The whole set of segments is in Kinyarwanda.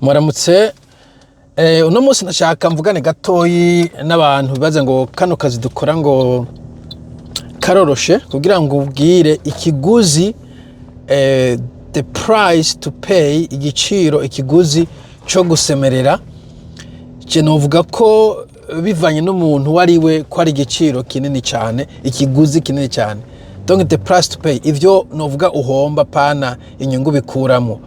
Muramutse uno munsi nashaka mvugane gatoyi n'abantu bibaza ngo kano kazi dukora ngo karoroshe kugira ngo ubwire ikiguzi the price to pay igiciro ikiguzi cyo gusemerera je novuga ko bivanye n'umuntu wariwe ko ari igiciro kinini cyane ikiguzi kinini cyane donc the price to pay ivyo novuga uhomba pana inyungu bikuramo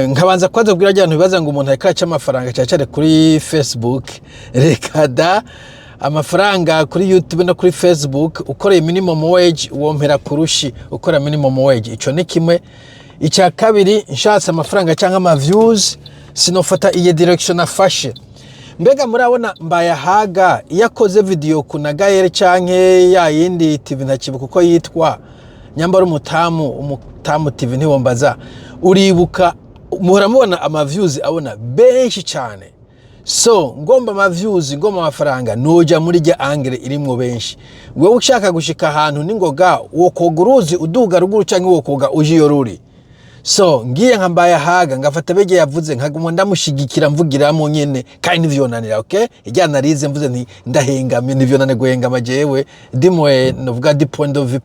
nkabanza kwaza kubwira abantu bibaza ngo umuntu akaca amafaranga cyacare kuri Facebook reka da amafaranga kuri YouTube no kuri Facebook ukoreye minimum wage wompera kurushi ukora minimum wage ico ni kimwe icya kabiri nshatse amafaranga cyangwa ama views sinofata iye direction afashe mbega murabona mbayahaga yakoze video kunagayere canke ya yindi TV ntakibuka uko yitwa nyambara umutamu TV ntiwombaza uribuka muramubona ama views abona benshi cyane so ngomba ama views ngomba amafaranga noja muri je angle irimwo benshi wewe ushaka gushika ahantu ningoga wo koguruzi uduga ruguru canke wo koga uje yoruri so ngiye nkambaye haga ngafata bege yavuze nkaguma ndamushigikira mvugiramo nyene kandi nivyonanira okay ijyana rize mvuze nti ndahengamye nivyonane guhengama jewe dimwe novuga di point of vue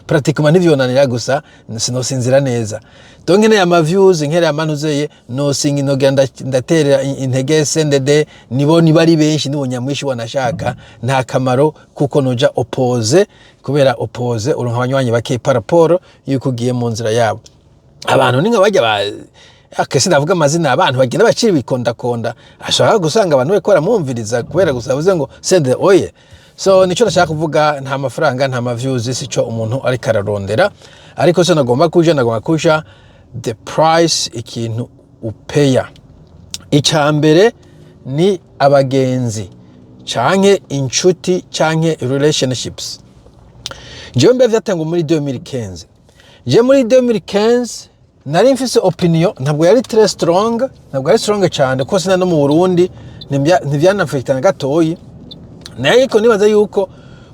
pratique ma nivyonanira gusa sinosinzira neza donc nkene ama views nkere amanuzeye no singi no genda ndatera intege SNDD nibo bari benshi nibo nyamwishi wanashaka nta kamaro kuko noja oppose kubera oppose uronka abanywanyi bake par rapport yuko giye mu nzira yabo abantu ninga bajya akese ndavuga amazina abantu bagenda bacira bikondakonda ashaka gusanga abantu bekora mumviriza kubera gusabuze ngo sende oye so nico nashaka kuvuga nta mafaranga nta ma views sico umuntu ari kararondera ariko se nagomba kuja the price ikintu upeya icambere ni abagenzi canke inshuti canke relationships je mbe vyatango muri 2015 je muri 2015 nari mfise opinion ntabwo yari très strong ntabwo yari strong cyane ko sina no mu Burundi ntivyanafectana gatoyi naye ko nibaza yuko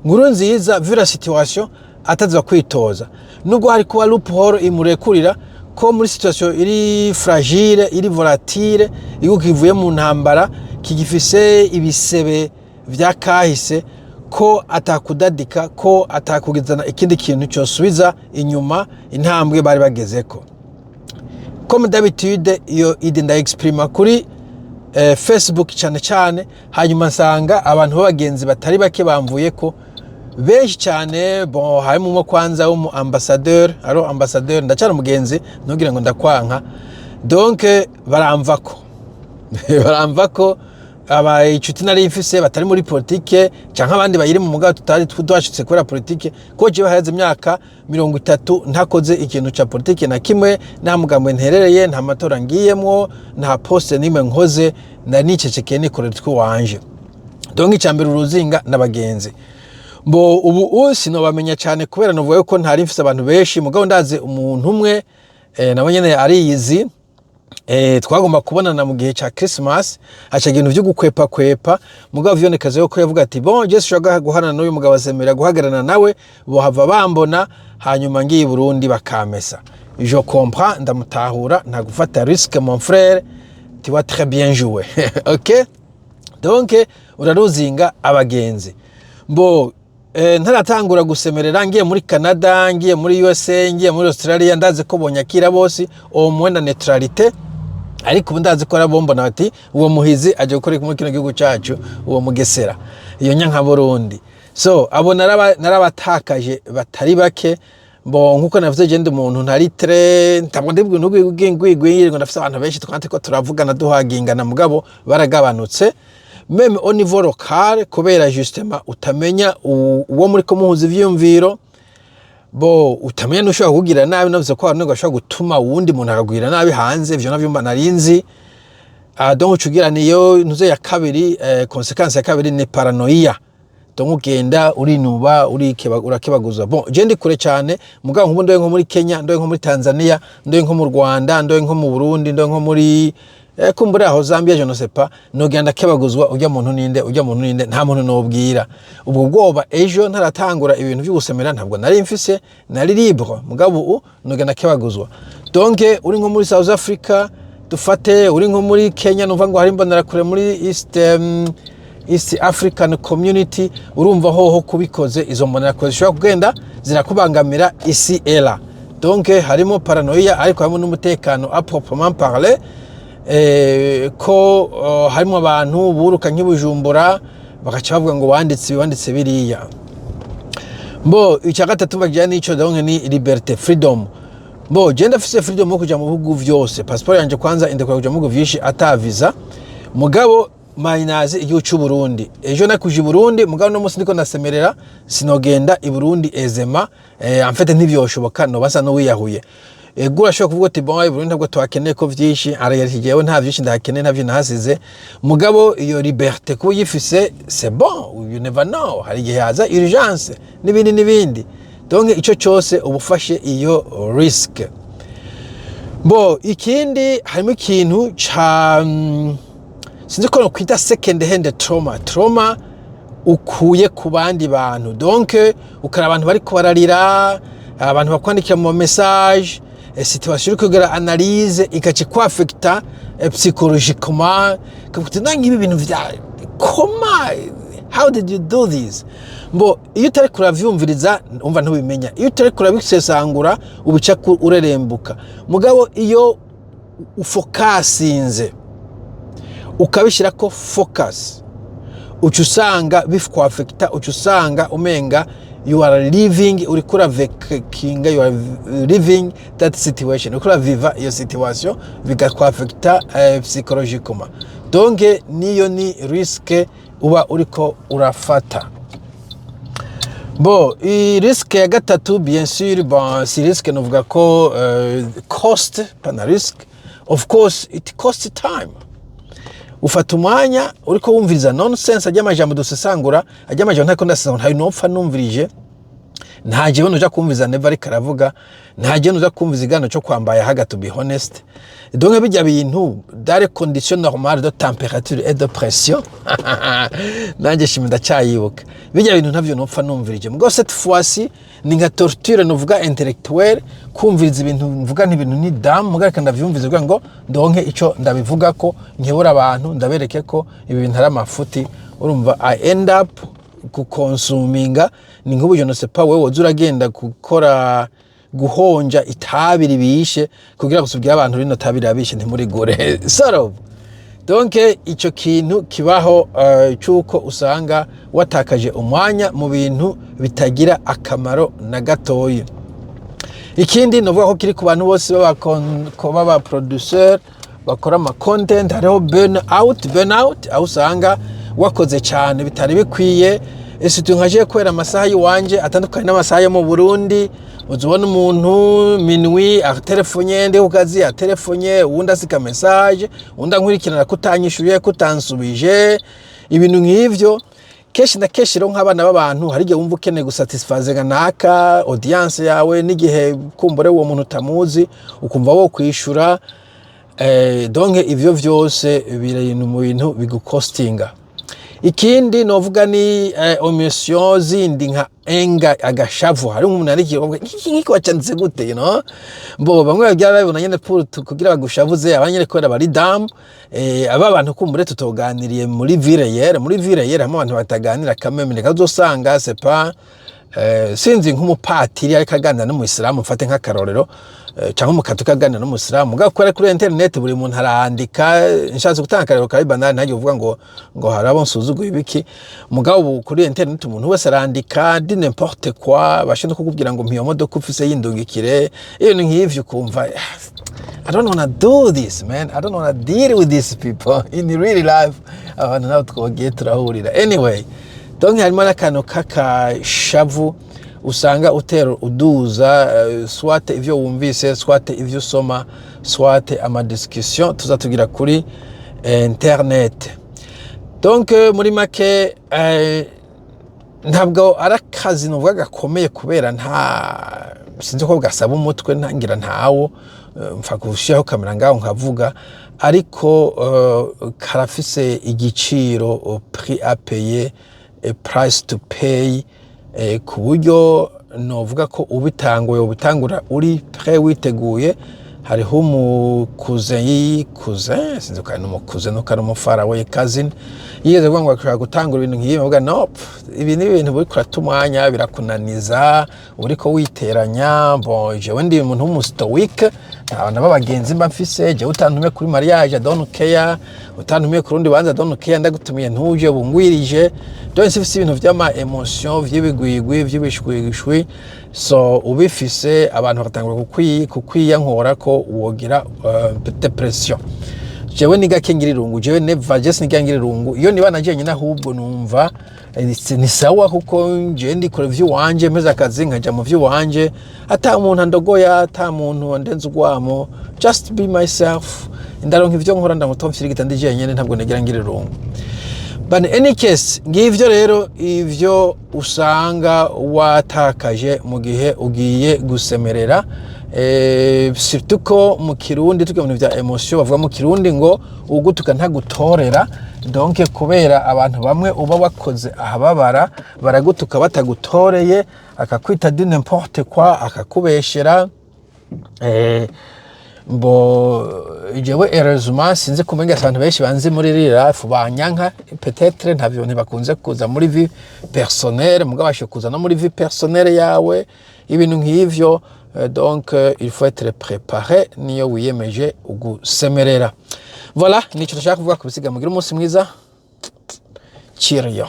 nkuru nziza vira situation atazwa kwitoza nubwo hari kuba loophole imurekurira ko muri situation iri fragile iri volatile igukivuye mu ntambara kigifise ibisebe vya kahise ko atakudadika ko atakugizana ikindi kintu cyosubiza inyuma intambwe bari bagezeko comme d'habitude iyo ide nda exprime kuri Facebook cyane hanyuma nsanga abantu b'abagenzi batari bake bamvuye ko benshi cyane bon harimo umwe kwanza ambassadeur ndacara mugenzi ntugira ngo ndakwanka donc baramva ko abayicuti nari mfise batari muri politique canka abandi bayiri mu mugabo tutari twashitse kuri politique ko je baheze imyaka 30 ntakoze ikintu ca politique na kimwe nta mugambo nterereye nta matora ngiyemwo nta poste nimwe nkoze na nicecekeye nikorera twanje donc icambere uruzinga nabagenzi mbo ubu sinobamenya cyane kubera novuye ko ntari mfise abantu benshi mugabo ndaze umuntu umwe nabo nyene ari yizi twagomba kubonana mu gihe ca Christmas aca ibintu byo gukwepa mugabo vyonekaze yo ko yavuga ati bon je shoga guhana n'uyu mugabo azemera guhagarana nawe bo hava bambona hanyuma ngiye Burundi bakamesa je comprends ndamutahura nta gufata risque mon frère tu vas très bien jouer OK donc uraruzinga abagenzi mbo ntaratangura gusemerera ngiye muri Canada ngiye muri USA ngiye muri Australia ndaze ko bonyakira bose o mwenda neutralité ariko ndazi ko arabombona bati uwo muhizi aje gukora muri kino gihugu cyacu uwo mugesera iyo nyanka Burundi so abo narabatakaje batari bake bo nkuko navuze je ndi umuntu ntari tre ntabwo ndibwe n'ugwigwigwigwe ngo ndafise abantu benshi twante ko turavugana duhagingana mugabo baragabanutse même au niveau local kubera justement utamenya uwo muri ko muhuza ivyumviro bo utamenya nushobora kugira nabi navuze ko abantu bashobora gutuma uwundi muntu akagwira nabi hanze ivyo navyo narinzi donc ucugira niyo ntuze ya kabiri consequence ya kabiri ni paranoia donc ugenda urinuba urakebaguza bon je ndi kure cyane mugabo nkubu ndoye nko muri Kenya ndoye nko muri Tanzania ndoye nko mu Rwanda ndoye nko mu Burundi ndoye nko muri kumbura aho Zambia je ne sais pas no genda kebaguzwa ujya muntu ninde nta muntu nobwira ubwo bwoba ejo ntaratangura ibintu byo gusemera ntabwo nari mfise nari libre mugabo no genda kebaguzwa donc uri nko muri South Africa dufate uri nko muri Kenya numva ngo hari mbonera kure muri East African Community, urumva hoho kubikoze izo mbonera kure zishobora kugenda zirakubangamira isi era. Donc harimo paranoia ariko harimo n'umutekano à proprement parler, ko harimo abantu buruka nk'ibujumbura bagaca bavuga ngo wanditse biriya. Mbo icya gatatu bajyana n'ico donc ni liberté, freedom. Mbo je ndafise freedom yo kuja mu bihugu vyose. Passport yanje kwanza indekwa kuja mu bihugu vyinshi ata visa. Mugabo mayinazi igihugu cy'u Burundi. Ejo nakuje Burundi, mugabo no musi ndiko nasemerera sinogenda i Burundi ezema. En fait ntibyoshoboka no basa no wiyahuye. Gura shoko kuvuga ati bon Burundi ntabwo twakeneye ko vyinshi, arayarijewe nta vyinshi ndakeneye ntavyo nahasize. Mugabo iyo liberté ko yifise c'est bon, you never know. Hari gihe haza urgence n'ibindi. Donc ico cyose ubufashe iyo risk. Bo ikindi harimo ikintu cha sinzi ko kwita second hand trauma ukuye ku bandi bantu. Donc ukara abantu bari kubararira, abantu bakwandikira mu message, situation kugira analyse ikaci kwa affecta psychologiquement, kuvuga ngibi bintu vya koma, how did you do this? Mbo iyo utari kuravyumviriza umva ntubimenya, iyo utari kurabisesangura ubica urerembuka. Mugabo iyo ufocusinze ukabishira ko focus, ucusanga bifwa affecta, ucusanga umenga you are living, urikura vekinga, you are living that situation, urikura viva iyo situation bigakwa affecta psychologiquement. Donc niyo ni risque uba uriko urafata. Bon, i risque ya gatatu bien sûr, bon si risque novuga ko cost pana risk. Of course it costs time. Ufata umwanya uriko wumviriza nonsense ajya amajambo dusesangura, ajya amajambo ntako ndasesangura, ntayo nopfa numvirije. Ntaje bono uja kumviza never ariko aravuga, ntaje uja kumviza igano cyo kwambaya haga, to be honest. Donc bijya bintu dans les conditions normales de température et de pression. Nanje shimi ndacyayibuka. Bijya bintu ntavyo nopfa numvirije. Mugo cette fois-ci ni nka torture novuga intellectuelle, kumviriza ibintu mvuga n'ibintu ni dam, mugareka ndavyumviza kugira ngo ndonke ico ndabivuga ko nkebura abantu, ndabereke ko ibi bintu ari amafuti. Urumva I end up kukonsuminga ni nk'ubu je ne sais pas wewe uragenda gukora guhonja itabiri bishe kugira gusubira abantu rino tabiri abishe ntimuri gore sort. Donc ico kintu kibaho cyuko usanga watakaje umwanya mu bintu bitagira akamaro na gatoyi. Ikindi novuga ko kiri ku bantu bose baba producer bakora ama content, hariho burnout aho usanga wakoze cyane bitari bikwiye. Ese tungaje kwera amasaha yiwanje atandukanye n'amasaha yo mu Burundi, uzubona umuntu minuit telefonye ndi ukazi ya telefonye uwunda sika message unda nkurikirana kutanyishuye kutansubije ibintu nk'ivyo. Keshi na keshi ro nk'abana b'abantu hari gihe wumva ukeneye gusatisfazinga naka audience yawe, n'igihe kumbure uwo muntu utamuzi ukumva wo kwishura. Donc ivyo vyose biri mu bintu bigukostinga. Ikindi novuga ni omission zindi nka enga agashavu. Hari umuntu ari kivuga iki wacanze gute, you know? Mbo bamwe bagira babona nyene pour kugira bagushavuze, abanyere kwera bari dam. Aba bantu kumbure tutoganiriye muri ville yere hamwe abantu bataganira kameme kazosanga c'est pas sinzi nk'umupatiri ariko aganira n'umuislamu, mfate nk'akarorero cyangwa umukatu kaganira n'umuislamu gakora kuri internet, buri muntu arandika. Nshatse gutanga akarero ka banana ntagiye uvuga ngo harabo nsuzuguye ibiki. Mugabo kuri internet umuntu wese arandika di n'importe quoi, bashaka kukubwira ngo mpiyo modoka ufise yindungikire ibintu nk'ivyo, kumva I don't want to do this, man. I don't want to deal with these people in real life. Abantu nabo twogiye turahurira anyway. Donc harimo n'akantu kakashavu usanga utero uduza, soit ivyo wumvise, soit ivyo soma, soit ama discussion tuzatugira kuri internet. Donc muri make ntabwo arakazi novuga gakomeye kubera nta sinzi ko gasaba umutwe ntangira ntawo mfa gushyiraho kamera ngaho nkavuga, ariko karafise igiciro, prix à payer, price to pay, ku buryo novuga ko ubitangura uri prêt witeguye hariho umukuze sinzi ko ari umukuze nuko ari umufara we cousin yigeze kuvuga ngo ashaka gutangura ibintu nk'ibi bavuga nope ibi ni ibintu buri kurata umwanya birakunaniza uriko witeranya bon jewe ndi umuntu w'umustoic abana b'abagenzi mba mfise je utantume kuri mariage don't care utantume ku rundi banza don't care ndagutumiye ntuje bungwirije donc sifise ibintu vy'ama emotion vy'ibigwigwi vy'ibishwishwi so ubifise abantu batangura kukwiyankora ko wogira depression jewe ni gake ngira irungu jewe never just ngira irungu iyo niba najenye nahubwo numva ni sawa kuko je ndikora vy'uwanje meze akazi nkaja mu vy'uwanje ata umuntu andogoya ata muntu ndenze ugwamo just be myself ndaronka ivyo nkora ndamutomfira igitandi jenyene ntabwo negira ngira irungu. But in any case ngivyo rero ivyo usanga watakaje mu gihe ugiye gusemerera surtout ko mu kirundi tuke mu vya emotion bavuga mu kirundi ngo ugutuka ntagutorera donc kubera abantu bamwe uba wakoze ahababara baragutuka batagutoreye akakwita du n'importe quoi akakubeshera mbo jewe heureusement sinzi kumenga abantu benshi banzi muri life banyanka peut-être ntavyo ntibakunze kuza muri vie personnelle mugabashe kuza no muri vie personnelle yawe ibintu nk'ivyo donc il faut être préparé niyo wiyemeje ugusemerera. Voilà nico ndashaka kuvuga ku bisiga mugira umunsi mwiza. Cheerio.